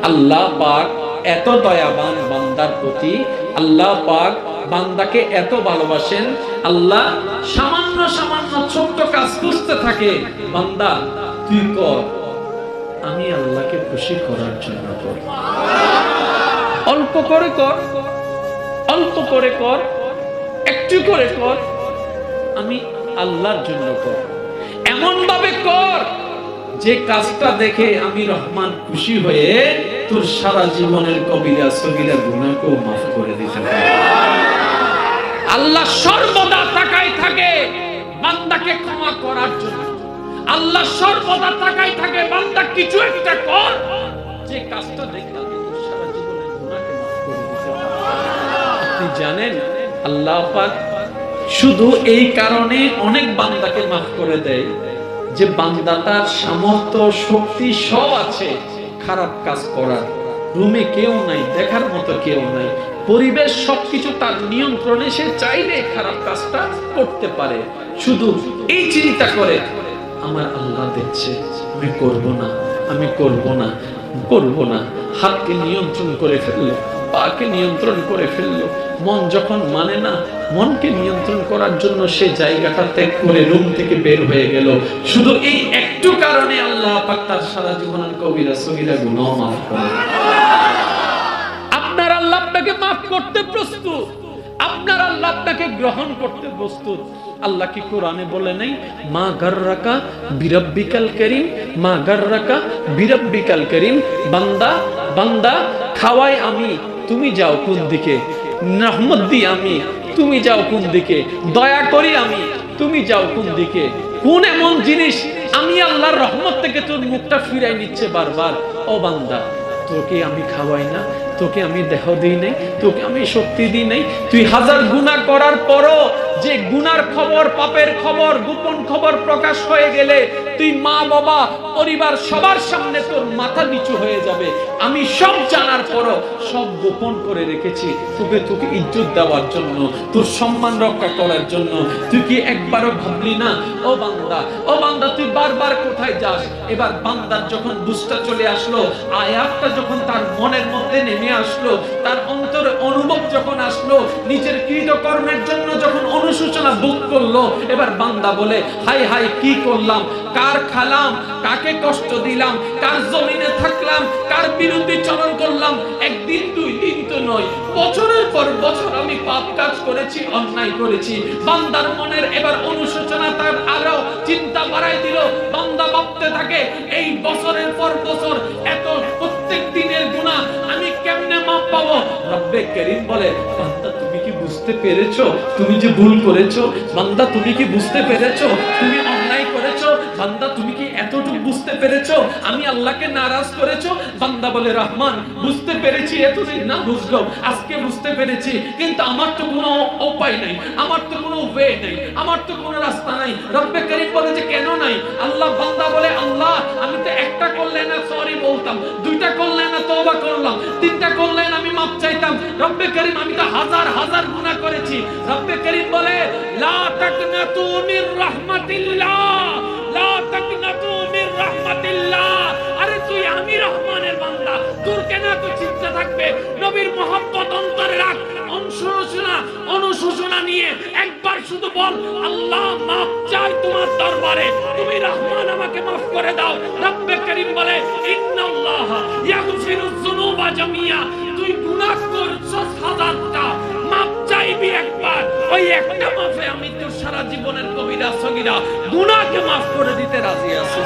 আল্লাহ পাক এত দয়াবান বান্দার প্রতি, আল্লাহ পাক বান্দাকে এত ভালোবাসেন। আল্লাহ সামান্য সামান্য ছোট্ট কাজ করতে থাকে, বান্দা তুই কর, আমি আল্লাহকে খুশি করার জন্য কর। অল্প করে কর, অল্প করে কর, একটু করে কর, আমি আল্লাহর জন্য কর। এমন ভাবে কর যে কাজটা দেখে আমি রহমান খুশি হয়ে তোর সারা জীবনের কবিরা সগীরা গুনাহকেও মাফ করে দিতে পারে। আল্লাহ সর্বদা তাকায় থাকে বান্দাকে ক্ষমা করার জন্য। আল্লাহ সর্বদা তাকায় থাকে বান্দা কিছু একটা কর যে কাজটা দেখে আমি তোর সারা জীবনের গুনাহকে মাফ করে দিতে পারি। আপনি জানেন আল্লাহ পাক শুধু এই কারণে অনেক বান্দাকে মাফ করে দেয় যে বান্দাটার সামর্থ্য শক্তি সব আছে খারাপ কাজ করার, রুমে কেউ নাই, দেখার মতো কেউ নাই, পরিবেশ সবকিছু তার নিয়ন্ত্রণে, সে চাইলে খারাপ কাজটা করতে পারে। শুধু এই চিন্তা করে আমার আল্লাহ দেখছে, আমি করব না, আমি করব না, করব না। হাতকে নিয়ন্ত্রণ করে ফেললো, পাকে নিয়ন্ত্রণ করে ফেললো। মন যখন মানে না, মনকে নিয়ন্ত্রণ করার জন্য সে জায়গাটা ত্যাগ করে রুম থেকে বের হয়ে গেল। শুধু এই একটু কারণে আল্লাহ পাক তার সারা জীবনের কবিরা সগীরা গুনাহ মাফ করে। আপনার আল্লাহ আপনাকে মাফ করতে প্রস্তুত, আপনার আল্লাহ আপনাকে গ্রহণ করতে প্রস্তুত। আল্লাহ কি কোরআনে বলে নাই মা গাররাকা বিরাব্বিকাল কারীম, মা গাররাকা বিরাব্বিকাল কারীম। বান্দা বান্দা খাওয়াই আমি, তুমি যাও কোন দিকে, রহমত দিই আমি, তুমি যাও কোন দিকে, দয়া করি আমি, তুমি যাও কোন দিকে। কোন এমন জিনিস আমি আল্লাহর রহমত থেকে তোর মুখটা ফিরাই নিচ্ছে বারবার? ও বান্দা, তোকে আমি খাওয়াই না, তোকে আমি দেহ দিই নাই, তোকে আমি শক্তি দিই নাই। তুই হাজার গুনাহ করার পরও যে গুনার খবর, পাপের খবর, গোপন খবর প্রকাশ হয়ে গেলে তুই মা বাবা পরিবার সবার সামনে তোর মাথা নিচু হয়ে যাবে। আমি সব জানার পরও সব গোপন করে রেখেছি তোকে ইজ্জত দেওয়ার জন্য, তোর সম্মান রক্ষা করার জন্য। তুই কি একবারও ভাবলি না? ও বান্দা, ও বান্দা, তুই বারবার কোথায় যাস? এবার বান্দার যখন বুঝটা চলে আসলো, আয়াতটা যখন তার মনের মধ্যে নেমে আসলো, তার অন্তরে অনুভব যখন আসলো, নিজের কৃতকর্মের জন্য যখন অনুশোচনা বোধ করলো, এবার বান্দা বলে হাই হাই কি করলাম, কার খালাম, কাকে কষ্ট দিলাম, কার জমিনে থাকলাম, কার বিরুদ্ধে চরণ করলাম। একদিন দুই দিন তো নয়, বছরের পর বছর আমি পাপ কাজ করেছি, অন্যায় করেছি। বান্দার মনের এবার অনুশোচনা তার আরো চিন্তা বাড়াই দিল। বান্দা ভাবতে থাকে এই বছরের পর বছর এত প্রত্যেক দিনের গুনাহ আমি কেমনে মাপ পাবো? রব্বে কারীম বলে বান্দা তুমি কি বুঝতে পেরেছো তুমি যে ভুল করেছো? বান্দা তুমি কি বুঝতে পেরেছো তুমি অন্যায় করেছো? বান্দা তুমি কি এতটুকু বুঝতে পেরেছো আমি আল্লাহকে নারাজ করেছো? বান্দা বলে রহমান বুঝতে পেরেছি, এতদিন না বুঝলাম, আজকে বুঝতে পেরেছি, কিন্তু আমার তো কোনো উপায় নাই, আমার তো কোনো ওয়ে নাই, আমার তো কোনো রাস্তা নাই। রব্বে কারীম বলে যে কেন নাই? আল্লাহ বান্দা বলে আল্লাহ আমি তো একটা করলে না সরি বলতাম, দুইটা করলে না তওবা করলাম, তিনটা করলে না আমি মাফ চাইতাম। রব্বে কারীম আমি তো হাজার হাজার গুনাহ করেছি। রব্বে কারীম বলে লা তাকনাতু মির রাহমাতিল্লাহ, লা তাকনাতু মির রাহমাতিল্লাহ। আরে তুই আমি রহমানের বান্দা, তোর কেন এত চিন্তা থাকবে? নবীর মহব্বত অন্তরে রাখ, অনুশোচনা নিয়ে একবার শুধু বল আল্লাহ মাফ চাই তোমার দরবারে, তুমি রহমান আমাকে মাফ করে দাও। রব্বে কারীম বলে ইন্নাল্লাহ ইয়াগফিরুয যুনুবা জামিয়া। তুই গুনাহ করছস হাজারটা, মাফ চাইবি একবার, ওই একটা মাফে আমি তোর সারা জীবনের কবিরা সগীরা গুনাহকে মাফ করে দিতে রাজি আছি।